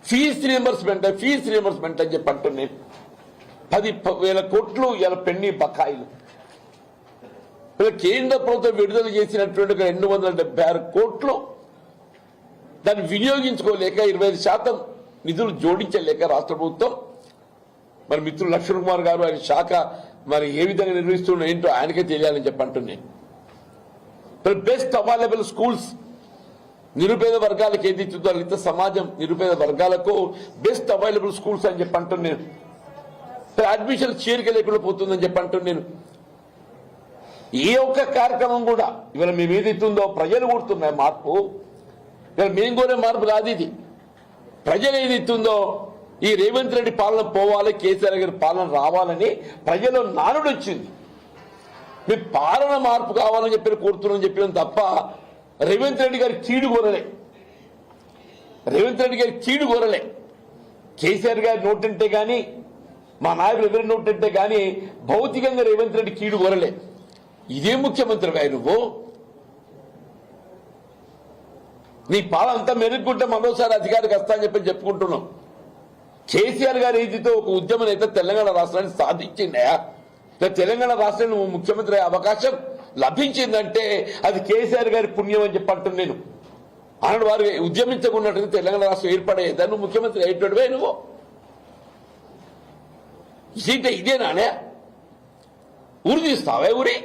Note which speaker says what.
Speaker 1: Fee reimbursement అని చెప్పి అంటున్నాను. 10,000 కోట్లు ఇలా పెండింగ్ బకాయిలు. కేంద్ర ప్రభుత్వం విడుదల చేసినటువంటి 276 కోట్లు దాన్ని వినియోగించుకోలేక 25% నిధులు జోడించలేక రాష్ట్ర ప్రభుత్వం మరి మిత్రులు లక్ష్మణ్ కుమార్ గారు ఆయన శాఖ మరి ఏ విధంగా నిర్వహిస్తున్నా ఏంటో ఆయనకే తెలియాలని చెప్పి అంటున్నాను. బెస్ట్ అవైలబుల్ స్కూల్స్ నిరుపేద వర్గాలకు ఏది ఇస్తుందో ఇంత సమాజం నిరుపేద వర్గాలకు బెస్ట్ అవైలబుల్ స్కూల్స్ అని చెప్పి అంటున్నాను. అడ్మిషన్ చేరిక లేకుండా పోతుందని చెప్పి అంటున్నాను. ఏ ఒక్క కార్యక్రమం కూడా ఇవాళ మేము ఏదైతుందో ప్రజలు కోరుతున్నాయి మార్పు. ఇవాళ మేము కోరే మార్పు కాదు ఇది. ప్రజలు ఏదైతుందో ఈ రేవంత్ రెడ్డి పాలన పోవాలి, కేసీఆర్ గారి పాలన రావాలని ప్రజలు నానుడు వచ్చింది. మీ పాలన మార్పు కావాలని చెప్పి కోరుతున్నామని చెప్పిన తప్ప రేవంత్ రెడ్డి గారి చీడు కోరలే. కేసీఆర్ గారి నోటంటే గాని మా నాయకులు ఎవరి నోటంటే గాని భౌతికంగా రేవంత్ రెడ్డి కీడు కోరలే. ఇదే ముఖ్యమంత్రిగా నువ్వు నీ పాలన అంతా మెరుగుకుంటే మరోసారి అధికారికి వస్తా అని చెప్పి చెప్పుకుంటున్నాం. కేసీఆర్ గారి ఏదితో ఒక ఉద్యమం అయితే తెలంగాణ రాష్ట్రాన్ని సాధించిండయా? తెలంగాణ రాష్ట్రాన్ని నువ్వు ముఖ్యమంత్రి అయ్యే అవకాశం లభించిందంటే అది కేసీఆర్ గారి పుణ్యం అని చెప్పంటున్నాను నేను. అన్నాడు వారు ఉద్యమించకున్నట్టు తెలంగాణ రాష్ట్రం ఏర్పడేదా? నువ్వు ముఖ్యమంత్రి అయ్యేటోడివే నువ్వు. ఇదేనానే ఊరి తీస్తావే ఊరి